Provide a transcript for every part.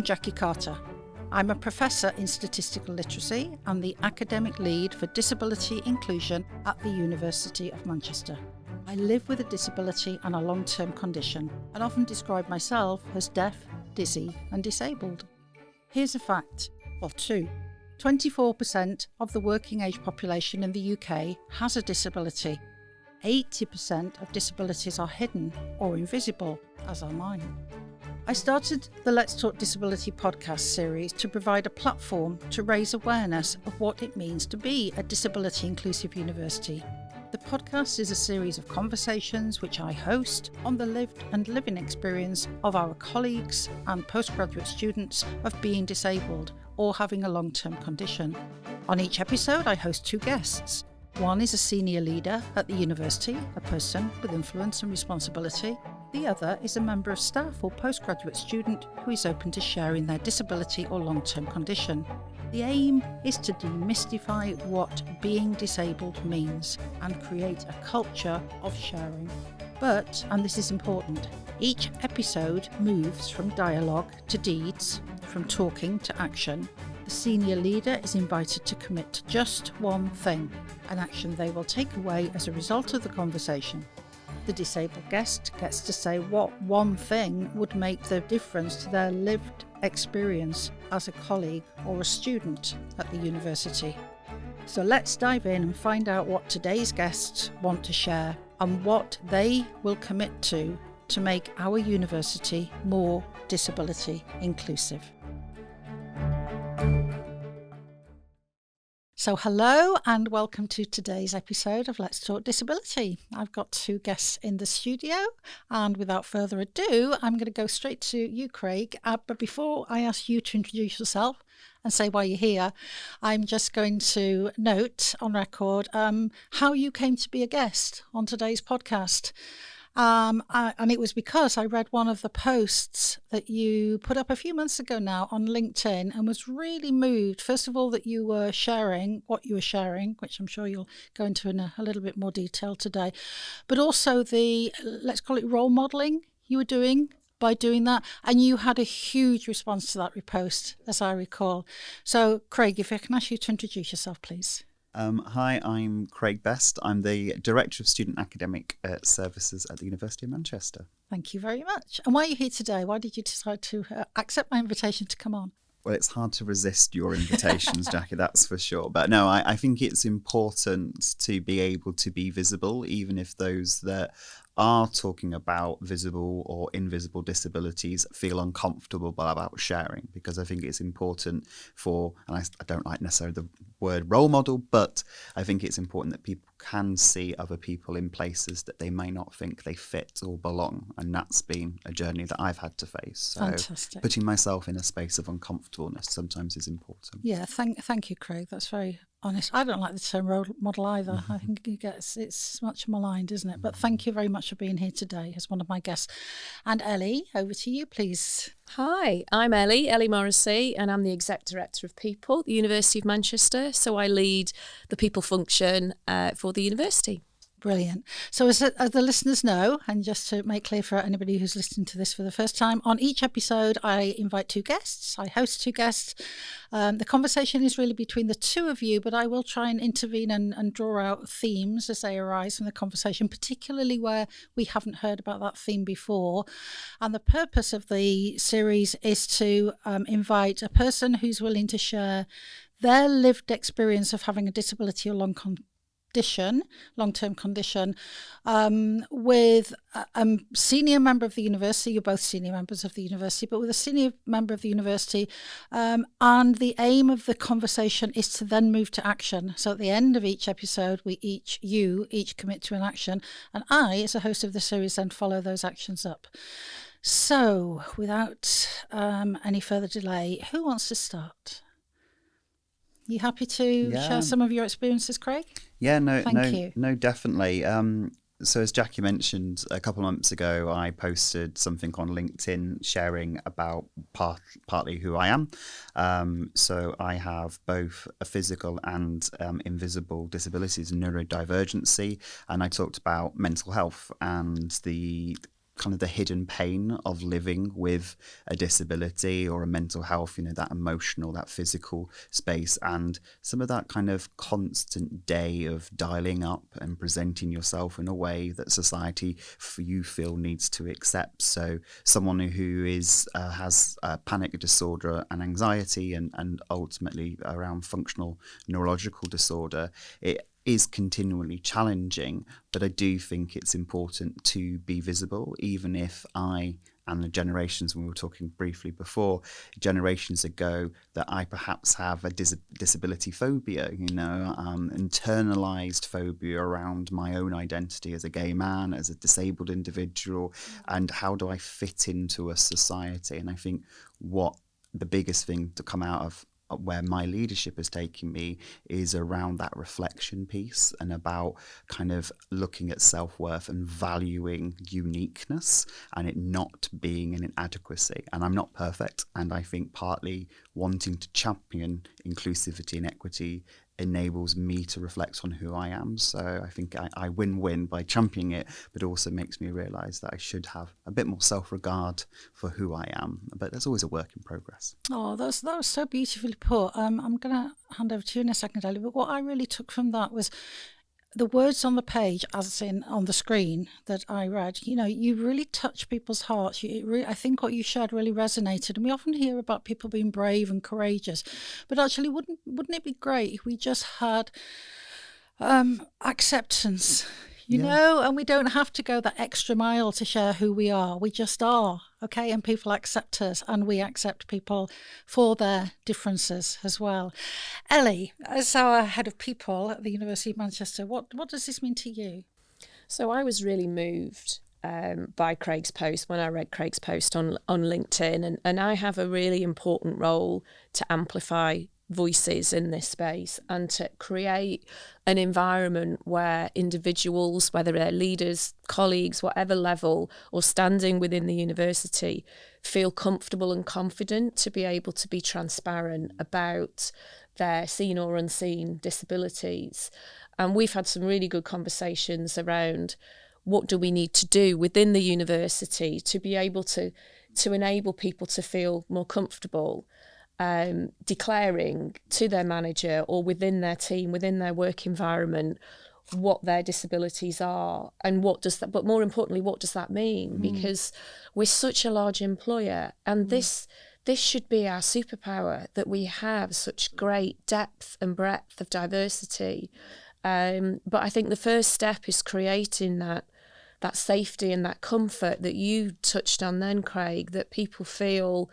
Jackie Carter. I'm a professor in statistical literacy and the academic lead for disability inclusion at the University of Manchester. I live with a disability and a long-term condition and often describe myself as deaf, dizzy and disabled. Here's a fact, or two. 24% of the working age population in the UK has a disability. 80% of disabilities are hidden or invisible, as are mine. I started the Let's Talk Disability podcast series to provide a platform to raise awareness of what it means to be a disability inclusive university. The podcast is a series of conversations which I host on the lived and living experience of our colleagues and postgraduate students of being disabled or having a long-term condition. On each episode, I host two guests. One is a senior leader at the university, a person with influence and responsibility. The other is a member of staff or postgraduate student who is open to sharing their disability or long-term condition. The aim is to demystify what being disabled means and create a culture of sharing. But, and this is important, each episode moves from dialogue to deeds, from talking to action. The senior leader is invited to commit to just one thing, an action they will take away as a result of the conversation. The disabled guest gets to say what one thing would make the difference to their lived experience as a colleague or a student at the university. So let's dive in and find out what today's guests want to share and what they will commit to make our university more disability inclusive. So hello and welcome to today's episode of Let's Talk Disability. I've got two guests in the studio and without further ado, I'm going to go straight to you, Craig. But before I ask you to introduce yourself and say why you're here, I'm just going to note on record how you came to be a guest on today's podcast. And it was because I read one of the posts that you put up a few months ago now on LinkedIn and was really moved, first of all, that you were sharing what you were sharing, which I'm sure you'll go into in a little bit more detail today, but also the, let's call it role modelling you were doing by doing that. And you had a huge response to that repost, as I recall. So, Craig, if I can ask you to introduce yourself, please. Hi, I'm Craig Best. I'm the Director of Student Academic Services at the University of Manchester. Thank you very much. And why are you here today? Why did you decide to accept my invitation to come on? Well, it's hard to resist your invitations, Jackie, that's for sure. But no, I think it's important to be able to be visible, even if those that are talking about visible or invisible disabilities feel uncomfortable about sharing, because I think it's important for, and I don't like necessarily the word role model, but I think it's important that people can see other people in places that they may not think they fit or belong. And that's been a journey that I've had to face. So fantastic. Putting myself in a space of uncomfortableness sometimes is important. Yeah, thank you, Craig. That's very honest. I don't like the term role model either. I think it's much maligned, isn't it? But thank you very much for being here today as one of my guests. And Ellie, over to you, please. Hi, I'm Ellie Morrissey, and I'm the Exec Director of People at the University of Manchester. So I lead the people function for the university. Brilliant. So as the listeners know, and just to make clear for anybody who's listening to this for the first time, on each episode I invite two guests, I host two guests. The conversation is really between the two of you, but I will try and intervene and draw out themes as they arise from the conversation, particularly where we haven't heard about that theme before. And the purpose of the series is to invite a person who's willing to share their lived experience of having a disability or long-term condition, with a senior member of the university. You're both senior members of the university, but with a senior member of the university. And the aim of the conversation is to then move to action. So at the end of each episode, you each commit to an action. And I, as a host of the series, then follow those actions up. So without any further delay, who wants to start? You happy to share some of your experiences, Craig? Yeah, Thank you. No, definitely. So as Jackie mentioned, a couple of months ago, I posted something on LinkedIn sharing about partly who I am. So I have both a physical and invisible disabilities, neurodivergency, and I talked about mental health and the kind of the hidden pain of living with a disability or a mental health, that emotional, that physical space, and some of that kind of constant day of dialing up and presenting yourself in a way that society you feel needs to accept. So someone who has panic disorder and anxiety and ultimately around functional neurological disorder, it is continually challenging, but I do think it's important to be visible, even if I and the generations, when we were talking briefly before, generations ago, that I perhaps have a disability phobia, internalized phobia around my own identity as a gay man, as a disabled individual, and how do I fit into a society. And I think what the biggest thing to come out of where my leadership has taken me is around that reflection piece and about kind of looking at self-worth and valuing uniqueness and it not being an inadequacy. And I'm not perfect, and I think partly wanting to champion inclusivity and equity enables me to reflect on who I am. So I think I win-win by championing it, but also makes me realise that I should have a bit more self-regard for who I am. But there's always a work in progress. Oh, that was so beautifully put. I'm going to hand over to you in a second, Ellie, but what I really took from that was the words on the page, as in on the screen that I read. You really touch people's hearts. I think what you shared really resonated. And we often hear about people being brave and courageous, but actually, wouldn't it be great if we just had acceptance? And we don't have to go that extra mile to share who we are. We just are, okay? And people accept us, and we accept people for their differences as well. Ellie, as our head of people at the University of Manchester, what does this mean to you? So I was really moved by Craig's post when I read Craig's post on LinkedIn, and I have a really important role to amplify voices in this space and to create an environment where individuals, whether they're leaders, colleagues, whatever level, or standing within the university, feel comfortable and confident to be able to be transparent about their seen or unseen disabilities. And we've had some really good conversations around what do we need to do within the university to be able to enable people to feel more comfortable declaring to their manager or within their team, within their work environment, what their disabilities are and but more importantly, what does that mean? Because we're such a large employer, and this should be our superpower, that we have such great depth and breadth of diversity. But I think the first step is creating that safety and that comfort that you touched on then, Craig, that people feel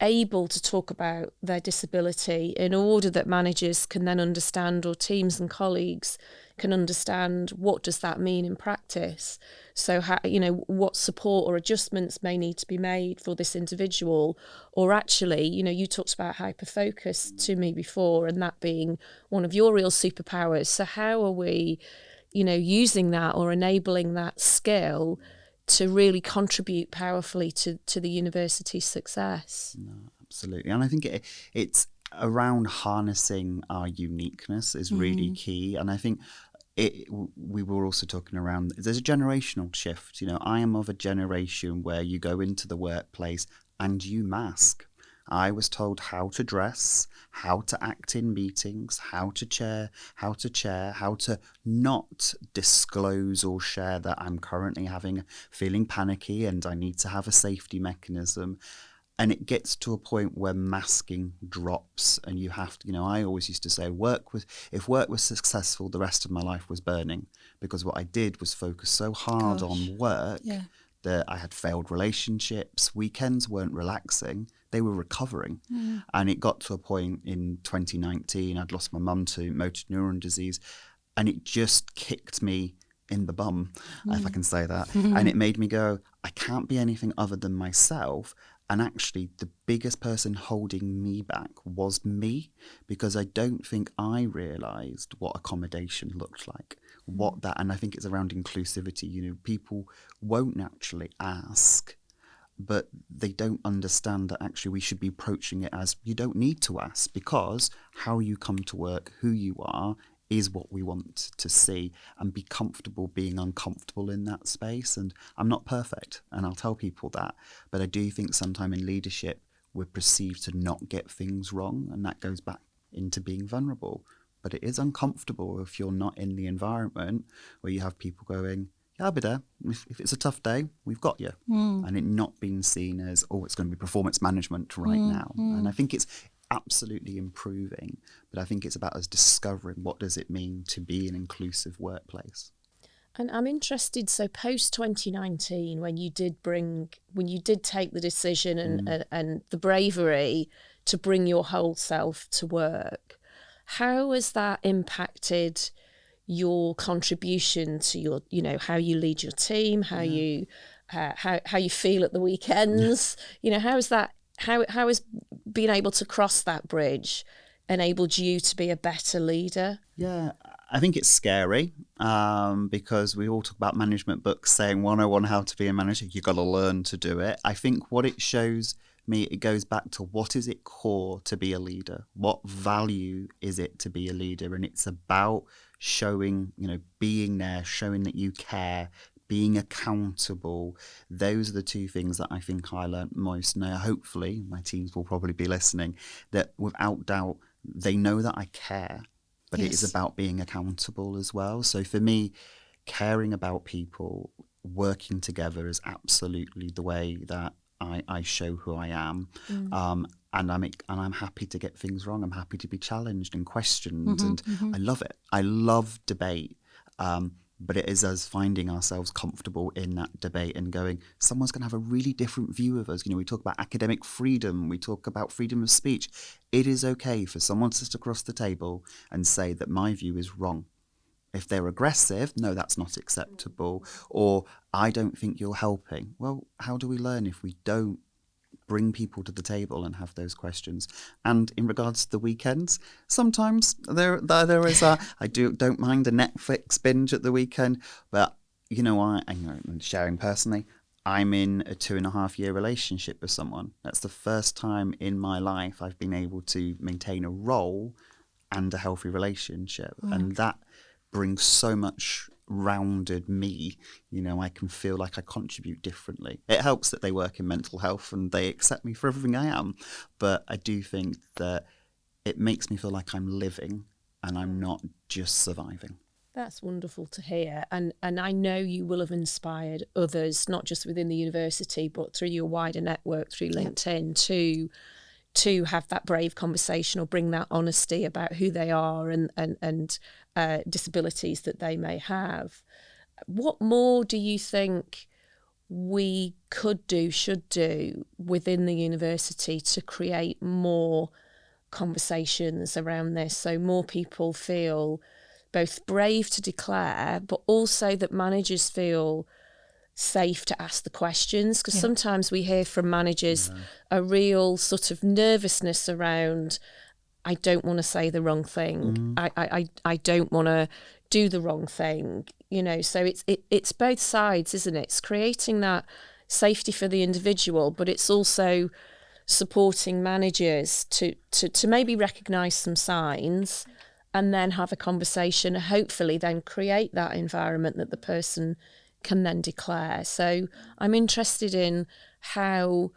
able to talk about their disability in order that managers can then understand, or teams and colleagues can understand, what does that mean in practice. So how, what support or adjustments may need to be made for this individual, or actually, you talked about hyper-focus to me before, and that being one of your real superpowers. So how are we, using that or enabling that skill to really contribute powerfully to the university's success? No, absolutely. And I think it's around harnessing our uniqueness is really key. And I think we were also talking around, there's a generational shift. I am of a generation where you go into the workplace and you mask. I was told how to dress, how to act in meetings, how to chair, how to not disclose or share that I'm currently feeling panicky and I need to have a safety mechanism. And it gets to a point where masking drops, and you have to, I always used to say if work was successful, the rest of my life was burning, because what I did was focus so hard on work that I had failed relationships. Weekends weren't relaxing. They were recovering. And it got to a point in 2019, I'd lost my mum to motor neuron disease, and it just kicked me in the bum, if I can say that. And it made me go, I can't be anything other than myself. And actually, the biggest person holding me back was me, because I don't think I realised what accommodation looked like. And I think it's around inclusivity. People won't naturally ask, but they don't understand that actually we should be approaching it as, you don't need to ask, because how you come to work, who you are, is what we want to see, and be comfortable being uncomfortable in that space. And I'm not perfect, and I'll tell people that, but I do think sometime in leadership we're perceived to not get things wrong, and that goes back into being vulnerable. But it is uncomfortable if you're not in the environment where you have people going, yeah, I'll be there. If it's a tough day, we've got you. And it not being seen as, oh, it's going to be performance management right now. And I think it's absolutely improving, but I think it's about us discovering what does it mean to be an inclusive workplace. And I'm interested, so post 2019, when you did take the decision and the bravery to bring your whole self to work, how has that impacted your contribution to your, how you lead your team, how you feel at the weekends? How has being able to cross that bridge enabled you to be a better leader? Yeah, I think it's scary because we all talk about management books saying 101 how to be a manager. You've got to learn to do it. I think what it shows me, it goes back to what is it core to be a leader? What value is it to be a leader? And it's about showing, being there, showing that you care, being accountable. Those are the two things that I think I learned most. Now, hopefully, my teams will probably be listening, that without doubt, they know that I care, but It is about being accountable as well. So for me, caring about people, working together is absolutely the way that I show who I am. And I'm happy to get things wrong. I'm happy to be challenged and questioned. I love it. I love debate. But it is us finding ourselves comfortable in that debate and going, someone's going to have a really different view of us. We talk about academic freedom. We talk about freedom of speech. It is okay for someone to sit across the table and say that my view is wrong. If they're aggressive, no, that's not acceptable. Or I don't think you're helping. Well, how do we learn if we don't bring people to the table and have those questions? And in regards to the weekends, sometimes there is I don't mind a Netflix binge at the weekend, but I'm sharing personally, I'm in a 2.5-year relationship with someone. That's the first time in my life I've been able to maintain a role and a healthy relationship. And that brings so much rounded me. I can feel like I contribute differently. It helps that they work in mental health and they accept me for everything I am, but I do think that it makes me feel like I'm living and I'm not just surviving. That's wonderful to hear, and I know you will have inspired others, not just within the university but through your wider network through LinkedIn, to have that brave conversation or bring that honesty about who they are and disabilities that they may have. What more do you think we could do, should do within the university to create more conversations around this, so more people feel both brave to declare, but also that managers feel safe to ask the questions? Because sometimes we hear from managers a real sort of nervousness around, I don't want to say the wrong thing. I don't want to do the wrong thing. So it's both sides, isn't it? It's creating that safety for the individual, but it's also supporting managers to maybe recognise some signs and then have a conversation, hopefully then create that environment that the person can then declare. So I'm interested in how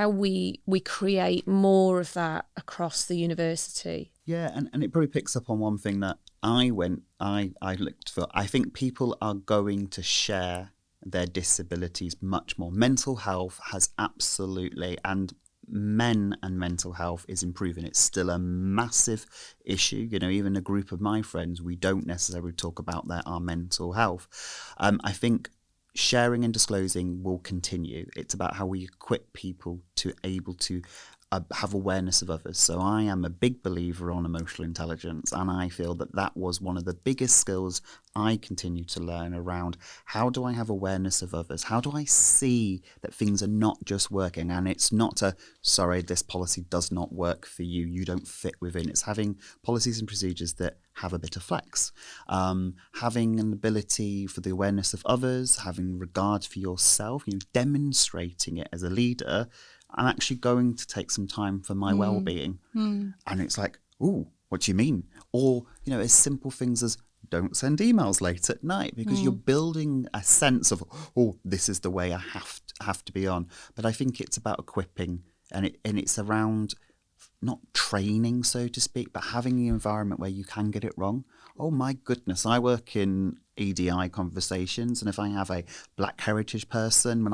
we create more of that across the university. Yeah, and it probably picks up on one thing that I looked for. I think people are going to share their disabilities much more. Mental health has absolutely, and men and mental health is improving. It's still a massive issue. Even a group of my friends, we don't necessarily talk about our mental health. I think sharing and disclosing will continue. It's about how we equip people to able to have awareness of others. So I am a big believer on emotional intelligence, and I feel that was one of the biggest skills I continue to learn around how do I have awareness of others? How do I see that things are not just working, and it's not sorry, this policy does not work for you, you don't fit within. It's having policies and procedures that have a bit of flex, having an ability for the awareness of others, having regard for yourself, demonstrating it as a leader. I'm actually going to take some time for my well-being. And it's like, ooh, what do you mean? Or, as simple things as don't send emails late at night, because you're building a sense of, this is the way I have to be on. But I think it's about equipping, and it's around not training, so to speak, but having the environment where you can get it wrong. Oh my goodness, I work in EDI conversations, and if I have a Black heritage person,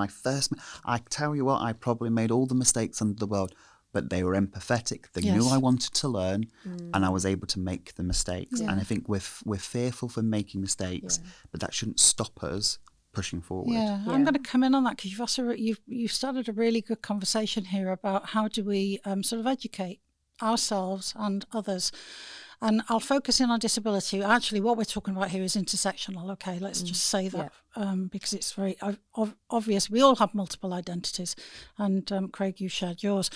I tell you what, I probably made all the mistakes under the world, but they were empathetic. They knew I wanted to learn, and I was able to make the mistakes. And I think we're fearful for making mistakes, but that shouldn't stop us pushing forward. Yeah, I'm going to come in on that, because you've started a really good conversation here about how do we sort of educate ourselves and others. And I'll focus in on disability. Actually, what we're talking about here is intersectional. Okay, let's just say that because it's very obvious. We all have multiple identities, and Craig, you shared yours.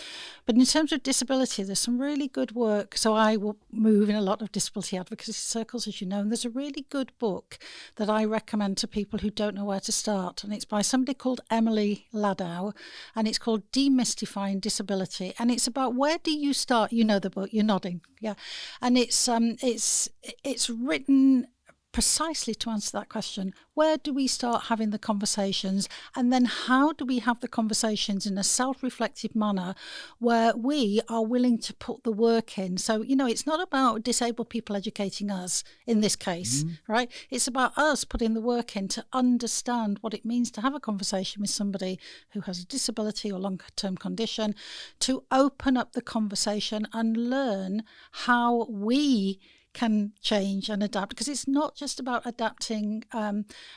But in terms of disability, there's some really good work. So I will move in a lot of disability advocacy circles, as you know, and there's a really good book that I recommend to people who don't know where to start. And it's by somebody called Emily Ladow, and it's called Demystifying Disability. And it's about, where do you start? You know the book, you're nodding. Yeah. And it's written precisely to answer that question. Where do we start having the conversations? And then how do we have the conversations in a self-reflective manner where we are willing to put the work in? So, it's not about disabled people educating us in this case, right? It's about us putting the work in to understand what it means to have a conversation with somebody who has a disability or long-term condition, to open up the conversation and learn how we can change and adapt, because it's not just about adapting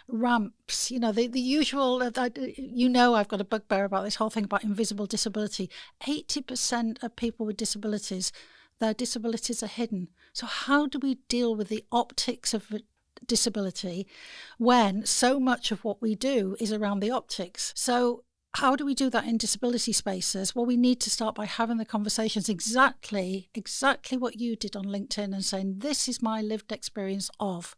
ramps, the usual, I've got a bugbear about this whole thing about invisible disability. 80% of people with disabilities, their disabilities are hidden. So how do we deal with the optics of disability when so much of what we do is around the optics? So how do we do that in disability spaces? Well, we need to start by having the conversations exactly what you did on LinkedIn, and saying, this is my lived experience of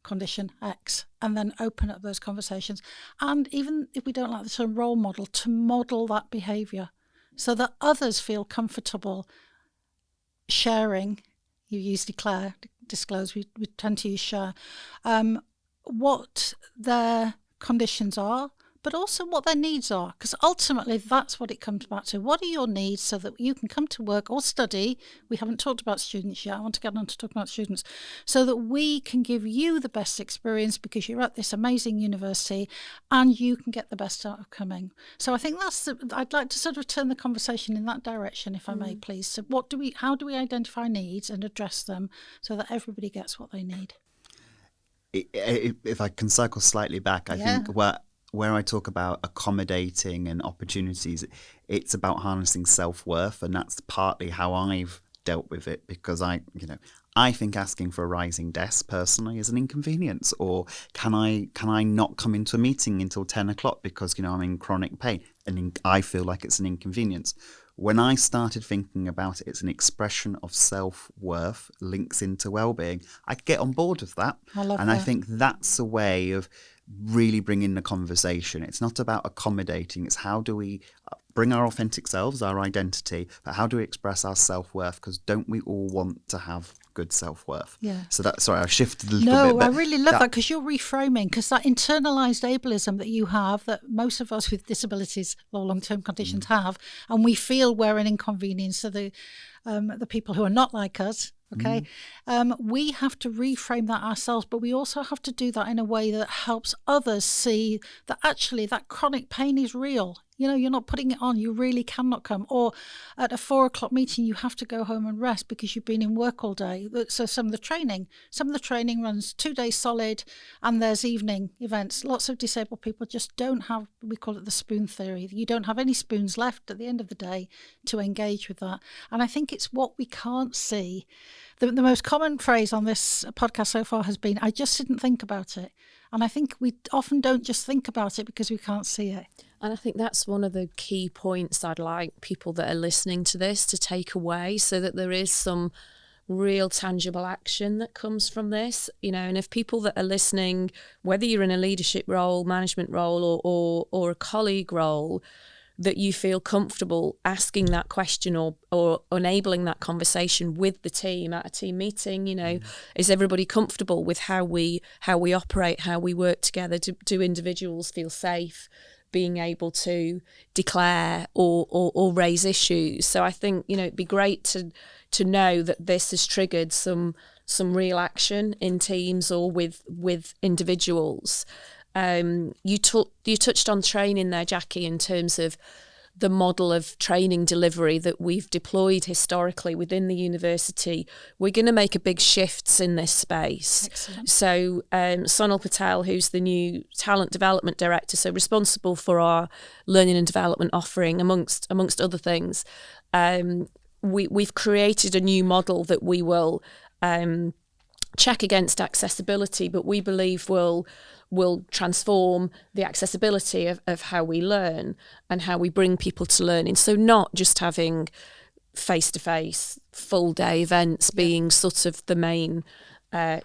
condition X, and then open up those conversations. And even if we don't like the term role model, to model that behaviour so that others feel comfortable sharing. You use declare, disclose, we tend to use share, what their conditions are, but also what their needs are, because ultimately that's what it comes back to. What are your needs so that you can come to work or study? We haven't talked about students yet. I want to get on to talk about students, so that we can give you the best experience because you're at this amazing university and you can get the best out of coming. So I think I'd like to sort of turn the conversation in that direction, if I may, please. So how do we identify needs and address them so that everybody gets what they need? If I can cycle slightly back, I think where I talk about accommodating and opportunities, it's about harnessing self-worth, and that's partly how I've dealt with it, because I think asking for a rising desk personally is an inconvenience, or can I not come into a meeting until 10 o'clock because I'm in chronic pain, and I feel like it's an inconvenience. When I started thinking about it, it's an expression of self-worth, links into well-being, I get on board with that. I love and that. I think that's a way of really bringing the conversation. It's not about accommodating, it's how do we bring our authentic selves, our identity, but how do we express our self-worth? Because don't we all want to have good self-worth? Yeah. So I shifted a little bit. No, I really love that, because you're reframing, because that internalized ableism that you have, that most of us with disabilities or long-term conditions have, and we feel we're an inconvenience to the people who are not like us. Okay, we have to reframe that ourselves, but we also have to do that in a way that helps others see that actually that chronic pain is real. You're not putting it on. You really cannot come. Or at a 4 o'clock meeting, you have to go home and rest because you've been in work all day. So some of the training runs 2 days solid, and there's evening events. Lots of disabled people just don't have, we call it the spoon theory. You don't have any spoons left at the end of the day to engage with that. And I think it's what we can't see. The most common phrase on this podcast so far has been, I just didn't think about it. And I think we often don't just think about it because we can't see it. And I think that's one of the key points I'd like people that are listening to this to take away, so that there is some real tangible action that comes from this, and if people that are listening, whether you're in a leadership role, management role, or a colleague role, that you feel comfortable asking that question or enabling that conversation with the team at a team meeting. Is everybody comfortable with how we operate, how we work together? Do individuals feel safe being able to declare or raise issues? So I think, it'd be great to know that this has triggered some real action in teams or with individuals. You touched on training there, Jackie, in terms of the model of training delivery that we've deployed historically within the university. We're going to make a big shifts in this space. Excellent. So Sonal Patel, who's the new talent development director, so responsible for our learning and development offering, amongst other things, we've created a new model that we will check against accessibility, but we believe will transform the accessibility of how we learn and how we bring people to learning. So not just having face-to-face, full-day events being sort of the main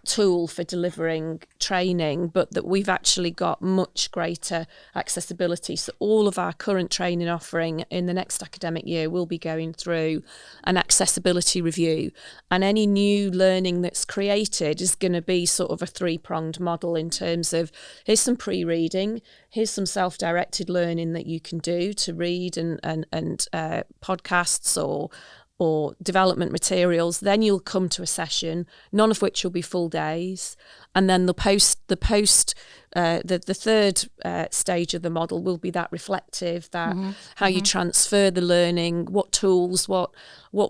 tool for delivering training, but that we've actually got much greater accessibility. So all of our current training offering in the next academic year will be going through an accessibility review, and any new learning that's created is going to be sort of a three-pronged model in terms of, here's some pre-reading, here's some self-directed learning that you can do to read and podcasts or development materials. Then you'll come to a session, none of which will be full days, and then the third stage of the model will be that reflective, that how you transfer the learning, what tools, what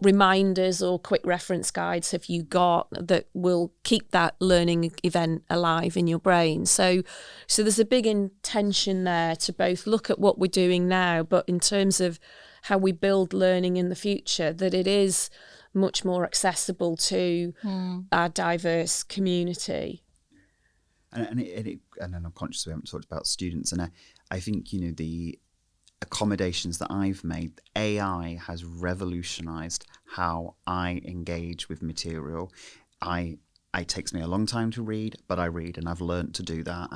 reminders or quick reference guides have you got that will keep that learning event alive in your brain. So there's a big intention there to both look at what we're doing now, but in terms of how we build learning in the future, that it is much more accessible to our diverse community. And I'm conscious we haven't talked about students, and I think the accommodations that I've made, AI has revolutionised how I engage with material. It takes me a long time to read, but I read, and I've learnt to do that.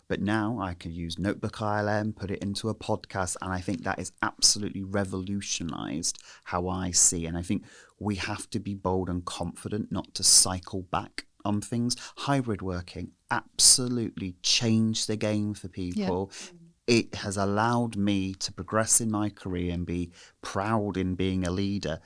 But now I can use Notebook ILM, put it into a podcast, and I think that has absolutely revolutionised how I see. And I think we have to be bold and confident not to cycle back on things. Hybrid working absolutely changed the game for people. Yeah. It has allowed me to progress in my career and be proud in being a leader.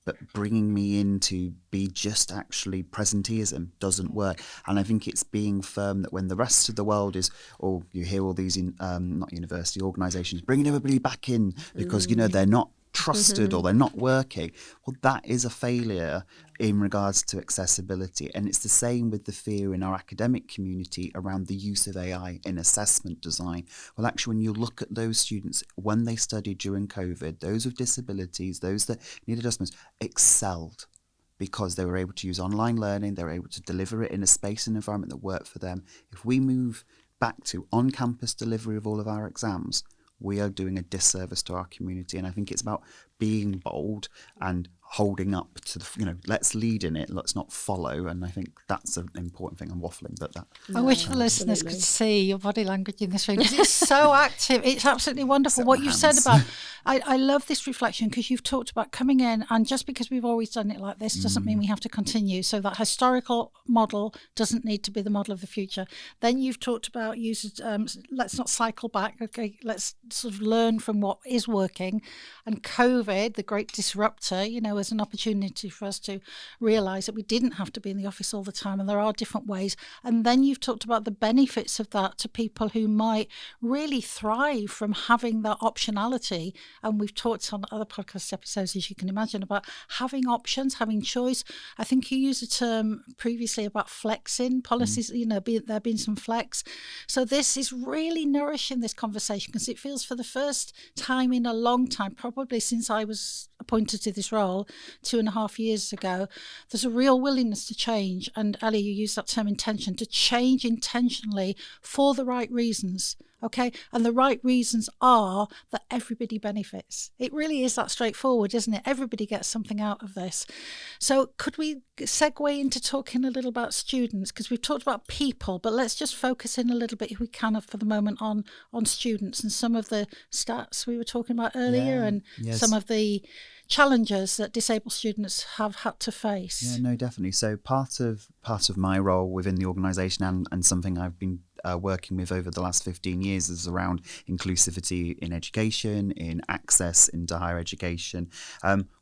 But bringing me in to be just actually presenteeism doesn't work. And I think it's being firm that when the rest of the world is, or you hear all these, not university organisations, bringing everybody back in because, they're not trusted or they're not working. Well, that is a failure in regards to accessibility. And it's the same with the fear in our academic community around the use of AI in assessment design. Well, actually, when you look at those students, when they studied during COVID, those with disabilities, those that need adjustments, excelled because they were able to use online learning, they were able to deliver it in a space and environment that worked for them. If we move back to on-campus delivery of all of our exams, we are doing a disservice to our community. And I think it's about being bold and holding up to the, let's lead in it, let's not follow. And I think that's an important thing. I'm waffling, but that. I wish the listeners could see your body language in this room, because it's so active. It's absolutely wonderful. What you've said about, I love this reflection, because you've talked about coming in, and just because we've always done it like this doesn't mean we have to continue. So that historical model doesn't need to be the model of the future. Then you've talked about let's not cycle back. Okay, let's sort of learn from what is working. And COVID, the great disruptor, was an opportunity for us to realise that we didn't have to be in the office all the time, and there are different ways. And then you've talked about the benefits of that to people who might really thrive from having that optionality. And we've talked on other podcast episodes, as you can imagine, about having options, having choice. I think you used a term previously about flexing policies, there being some flex. So this is really nourishing this conversation, because it feels for the first time in a long time, probably since I was appointed to this role 2.5 years ago, there's a real willingness to change. And Ellie, you used that term intention, to change intentionally for the right reasons. Okay, and the right reasons are that everybody benefits. It really is that straightforward, isn't it? Everybody gets something out of this. So could we segue into talking a little about students? Because we've talked about people, but let's just focus in a little bit, if we can, for the moment, on students and some of the stats we were talking about earlier, and some of the challenges that disabled students have had to face. Yeah, no, definitely. So part of my role within the organisation and something I've been working with over the last 15 years is around inclusivity in education, in access into higher education.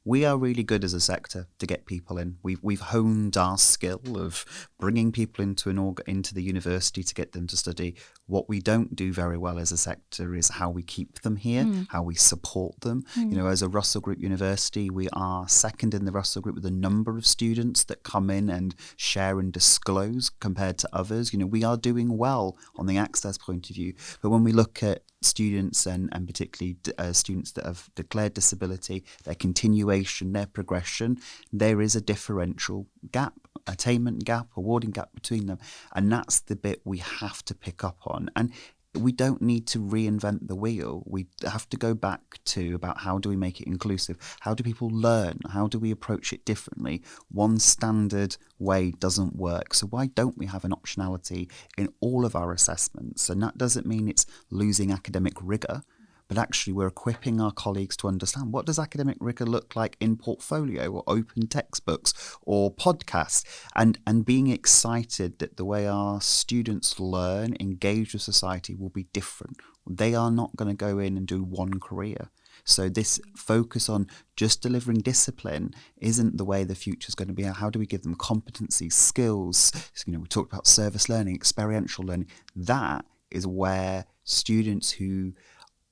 We are really good as a sector to get people in. We've honed our skill of bringing people into the university to get them to study. What we don't do very well as a sector is how we keep them here, how we support them. You know, as a Russell Group university, we are second in the Russell Group with the number of students that come in and share and disclose compared to others. You know, we are doing well on the access point of view. But when we look at students and particularly students that have declared disability, their continuation, their progression, there is a differential gap, attainment gap, awarding gap between them. And that's the bit we have to pick up on. And we don't need to reinvent the wheel. We have to go back to about how do we make it inclusive? How do people learn? How do we approach it differently? One standard way doesn't work. So why don't we have an optionality in all of our assessments? And that doesn't mean it's losing academic rigour, but actually we're equipping our colleagues to understand what does academic rigour look like in portfolio or open textbooks or podcasts, and being excited that the way our students learn, engage with society will be different. They are not going to go in and do one career. So this focus on just delivering discipline isn't the way the future is going to be. How do we give them competencies, skills? You know, we talked about service learning, experiential learning. That is where students who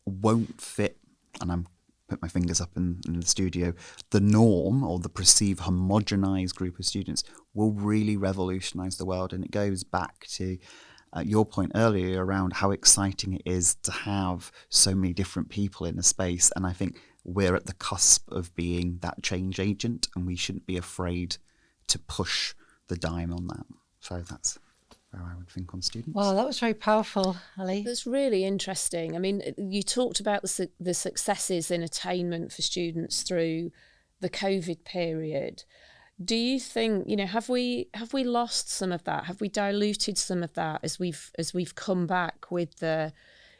won't fit, and I'm put my fingers up in the studio, the norm or the perceived homogenized group of students will really revolutionize the world. And it goes back to your point earlier around how exciting it is to have so many different people in a space. And I think we're at the cusp of being that change agent, and we shouldn't be afraid to push the dime on that. So that's where I would think on students. Wow, that was very powerful, Ellie. That's really interesting. I mean, you talked about the successes in attainment for students through the COVID period. Do you think, you know, have we lost some of that? Have we diluted some of that as we've come back with the,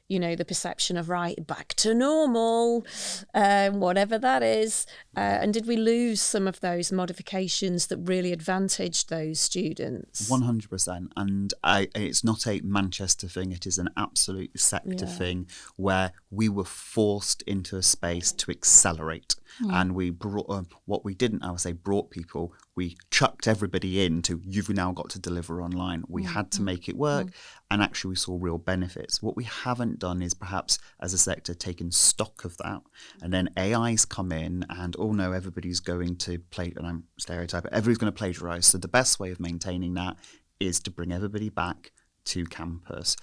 you know, the perception of right back to normal, whatever that is, and did we lose some of those modifications that really advantaged those students? 100%, and it's not a Manchester thing, it is an absolute sector thing where we were forced into a space to accelerate. And we brought what we didn't, I would say, brought people. We chucked everybody into, you've now got to deliver online. We had to make it work, and actually we saw real benefits. What we haven't done is perhaps as a sector taken stock of that, and then AI's come in and, oh no, everybody's going to play, and I'm stereotyping, everybody's going to plagiarise. So the best way of maintaining that is to bring everybody back to campus.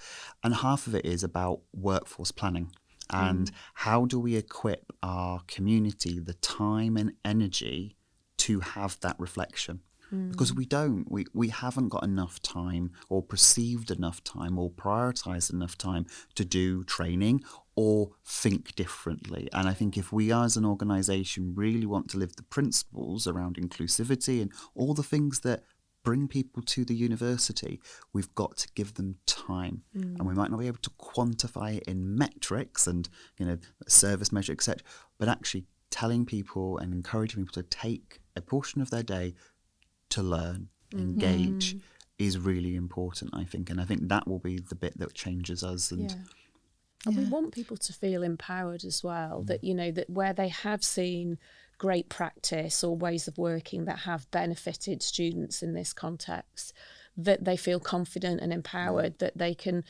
And half of it is about workforce planning. And how do we equip our community the time and energy to have that reflection? Because we don't. We haven't got enough time, or perceived enough time, or prioritised enough time to do training or think differently. And I think if we as an organisation really want to live the principles around inclusivity and all the things that bring people to the university, we've got to give them time. And we might not be able to quantify it in metrics and, you know, service measure, etc. But actually telling people and encouraging people to take a portion of their day to learn, engage, is really important, I think. And I think that will be the bit that changes us. And we want people to feel empowered as well, that, you know, that where they have seen great practice or ways of working that have benefited students in this context, that they feel confident and empowered, that they can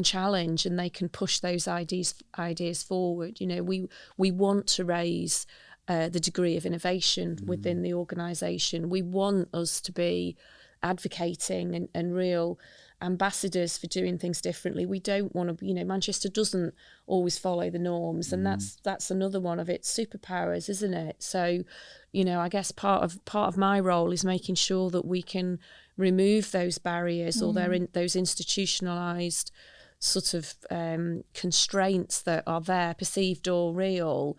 challenge and they can push those ideas forward. You know, we want to raise the degree of innovation within the organisation. We want us to be advocating and real ambassadors for doing things differently. We don't want to, you know, Manchester doesn't always follow the norms, and that's another one of its superpowers, isn't it? So, you know, I guess part of my role is making sure that we can remove those barriers or those institutionalised sort of constraints that are there, perceived or real,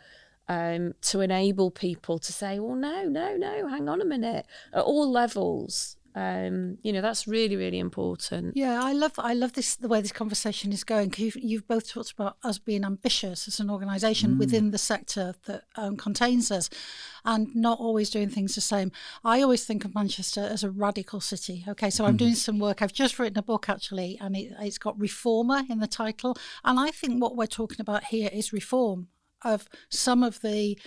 to enable people to say, well, no, hang on a minute, at all levels. That's really, really important. Yeah, I love this, the way this conversation is going, because you've both talked about us being ambitious as an organisation within the sector that contains us, and not always doing things the same. I always think of Manchester as a radical city. Okay, so I'm doing some work. I've just written a book, actually, and it's got Reformer in the title. And I think what we're talking about here is reform of some of the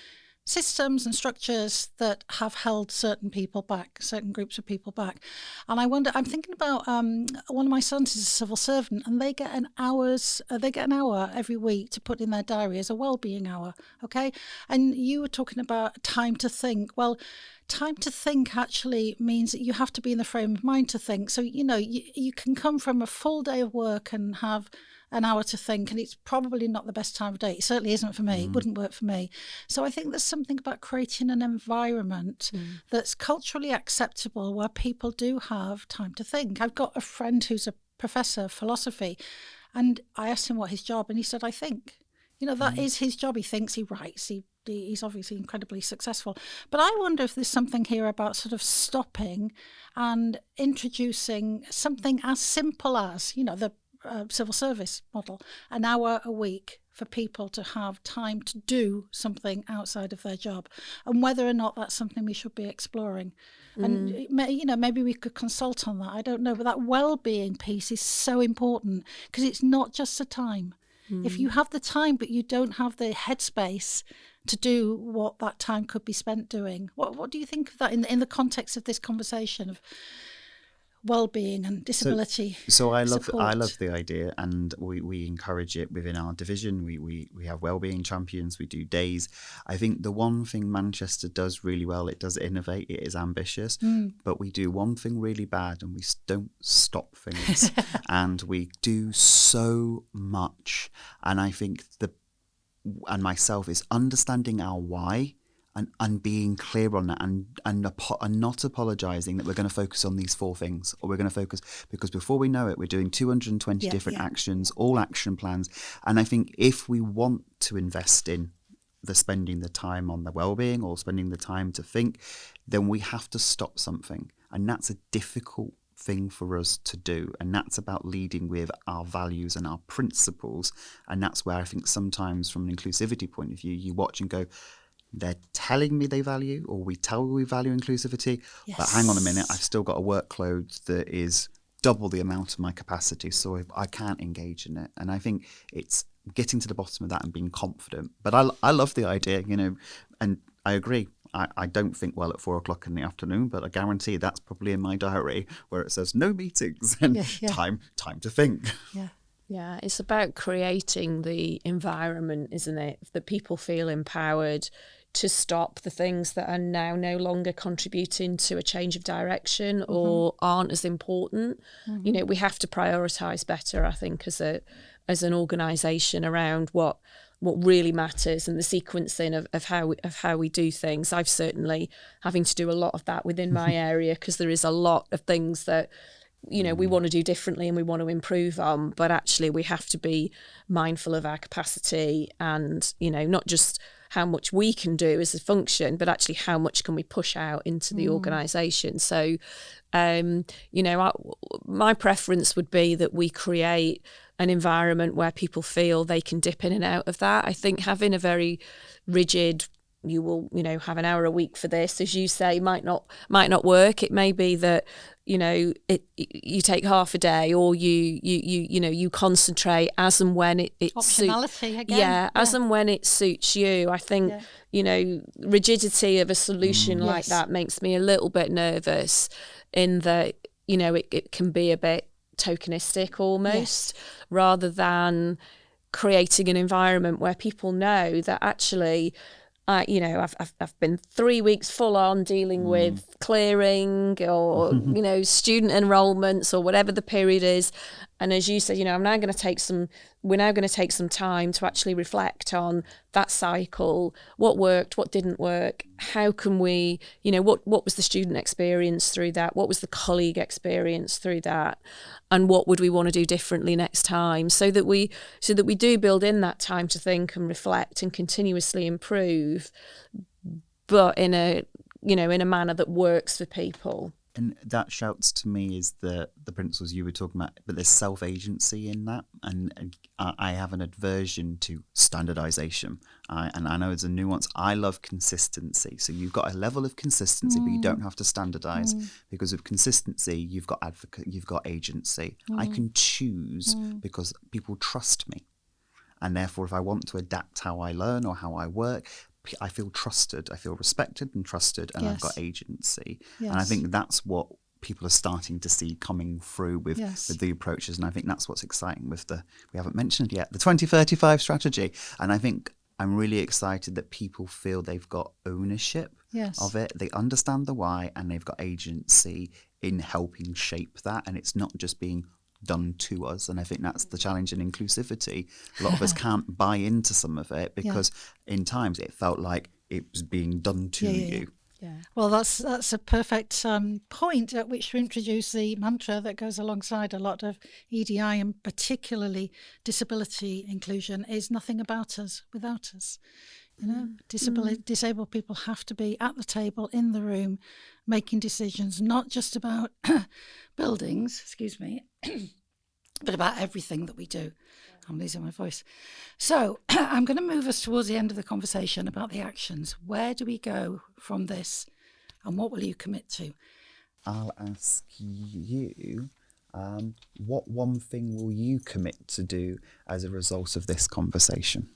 systems and structures that have held certain people back, certain groups of people back. And I wonder, I'm thinking about one of my sons is a civil servant, and they get an hour every week to put in their diary as a wellbeing hour. Okay, and you were talking about time to think. Well, time to think actually means that you have to be in the frame of mind to think. So you can come from a full day of work and have an hour to think, and it's probably not the best time of day. It certainly isn't for me. It wouldn't work for me. So I think there's something about creating an environment that's culturally acceptable, where people do have time to think. I've got a friend who's a professor of philosophy, and I asked him what his job, and he said, I think. That is his job. He thinks, he writes, he's obviously incredibly successful. But I wonder if there's something here about sort of stopping and introducing something as simple as, the civil service model, an hour a week for people to have time to do something outside of their job, and whether or not that's something we should be exploring. And maybe we could consult on that. I don't know, but that well-being piece is so important, because it's not just the time. If you have the time but you don't have the headspace to do what that time could be spent doing, what do you think of that in the context of this conversation of well-being and disability? So I love the idea, and we encourage it within our division. We have well-being champions. We do days. I think the one thing Manchester does really well, it does innovate. It is ambitious, but we do one thing really bad, and we don't stop things. And we do so much. And I think and myself is understanding our why. And being clear on that, and not apologising that we're going to focus on these 4 things, or we're going to focus, because before we know it, we're doing 220 different actions, all action plans. And I think if we want to invest in spending the time on the well-being, or spending the time to think, then we have to stop something. And that's a difficult thing for us to do, and that's about leading with our values and our principles. And that's where I think sometimes, from an inclusivity point of view, you watch and go, they're telling me they value, or we value inclusivity, but hang on a minute, I've still got a workload that is double the amount of my capacity, so I can't engage in it. And I think it's getting to the bottom of that and being confident. But I love the idea, and I agree. I don't think well at 4:00 in the afternoon, but I guarantee that's probably in my diary where it says no meetings and time to think. Yeah, it's about creating the environment, isn't it? That people feel empowered to stop the things that are now no longer contributing to a change of direction or aren't as important. We have to prioritise better, I think, as an organisation, around what really matters, and the sequencing of how we do things. I've certainly having to do a lot of that within my area, because there is a lot of things that we want to do differently and we want to improve on, but actually we have to be mindful of our capacity, and not just how much we can do as a function, but actually how much can we push out into the organisation. So my preference would be that we create an environment where people feel they can dip in and out of that. I think having a very rigid, you will have an hour a week for this, as you say, might not work. It may be that you take half a day, or you concentrate as and when it optionality again. As and when it suits you. I think rigidity of a solution like that makes me a little bit nervous, in that it can be a bit tokenistic almost, rather than creating an environment where people know that actually, I've been 3 weeks full on dealing with clearing or, student enrolments or whatever the period is. And as you said, we're now going to take some time to actually reflect on that cycle, what worked, what didn't work, how can we, what was the student experience through that, what was the colleague experience through that, and what would we want to do differently next time, so that we do build in that time to think and reflect and continuously improve, but in a manner that works for people. And that shouts to me is the principles you were talking about, but there's self-agency in that. And I have an aversion to standardization. And I know it's a nuance. I love consistency. So you've got a level of consistency, but you don't have to standardize, because with consistency, you've got you've got agency. I can choose because people trust me. And therefore, if I want to adapt how I learn or how I work, I feel trusted, I feel respected and trusted, and I've got agency. And I think that's what people are starting to see coming through with the approaches. And I think that's what's exciting with we haven't mentioned it yet, the 2035 strategy. And I think I'm really excited that people feel they've got ownership of it. They understand the why, and they've got agency in helping shape that. And it's not just being done to us. And I think that's the challenge in inclusivity. A lot of us can't buy into some of it because in times it felt like it was being done to you. Yeah. Well, that's a perfect point at which to introduce the mantra that goes alongside a lot of EDI, and particularly disability inclusion, is nothing about us without us. Disabled people have to be at the table, in the room, making decisions, not just about buildings, but about everything that we do. I'm losing my voice. So I'm going to move us towards the end of the conversation about the actions. Where do we go from this, and what will you commit to? I'll ask you, what one thing will you commit to do as a result of this conversation?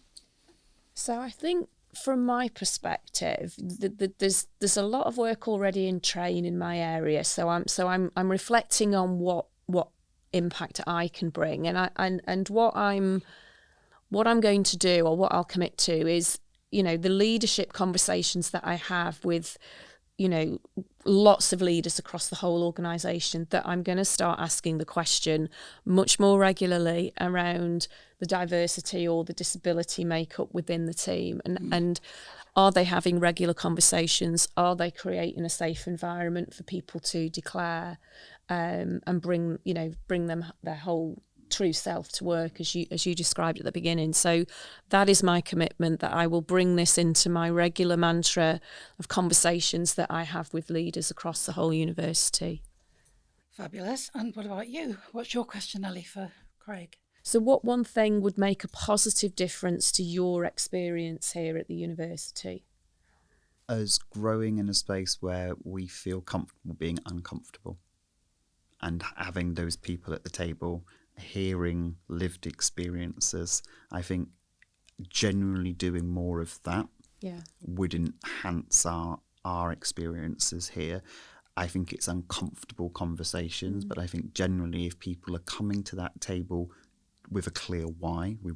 So I think from my perspective, there's a lot of work already in train in my area. So I'm reflecting on what impact I can bring, and what I'm going to do, or what I'll commit to, is the leadership conversations that I have with lots of leaders across the whole organisation, that I'm going to start asking the question much more regularly around the diversity or the disability makeup within the team, and are they having regular conversations? Are they creating a safe environment for people to declare and bring them their whole true self to work, as you described at the beginning? So that is my commitment, that I will bring this into my regular mantra of conversations that I have with leaders across the whole university. Fabulous. And what about you? What's your question, Ellie, for Craig? So what one thing would make a positive difference to your experience here at the university? Us growing in a space where we feel comfortable being uncomfortable, and having those people at the table, hearing lived experiences. I think generally doing more of that would enhance our experiences here. I think it's uncomfortable conversations, but I think generally if people are coming to that table with a clear why, we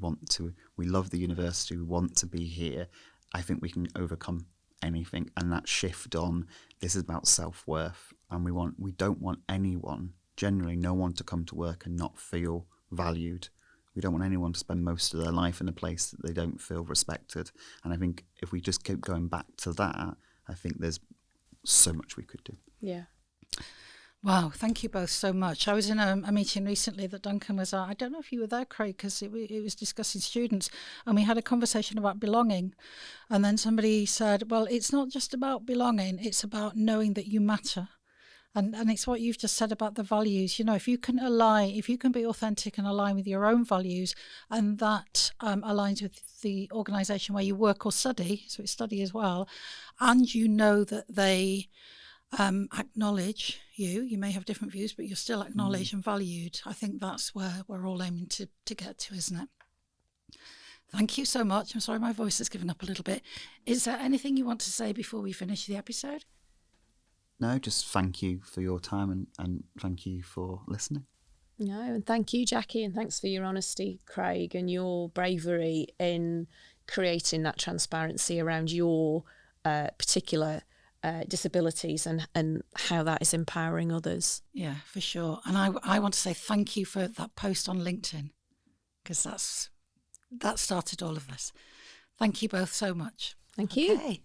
love the university, we want to be here, I think we can overcome anything. And that shift on, this is about self-worth, and we don't want anyone, generally no one, to come to work and not feel valued. We don't want anyone to spend most of their life in a place that they don't feel respected. And I think if we just keep going back to that, I think there's so much we could do. Yeah. Wow, thank you both so much. I was in a meeting recently that Duncan was at. I don't know if you were there, Craig, because it was discussing students, and we had a conversation about belonging. And then somebody said, well, it's not just about belonging, it's about knowing that you matter. And it's what you've just said about the values. If you can be authentic and align with your own values, and that aligns with the organisation where you work or study, so it's study as well, and you know that they acknowledge you may have different views, but you're still acknowledged and valued. I think that's where we're all aiming to get to, isn't it? Thank you so much. I'm sorry my voice has given up a little bit. Is there anything you want to say before we finish the episode? No, just thank you for your time and thank you for listening. No, and thank you, Jackie, and thanks for your honesty, Craig, and your bravery in creating that transparency around your particular disabilities and how that is empowering others. Yeah, for sure. And I want to say thank you for that post on LinkedIn, because that started all of this. Thank you both so much. Thank you. Okay.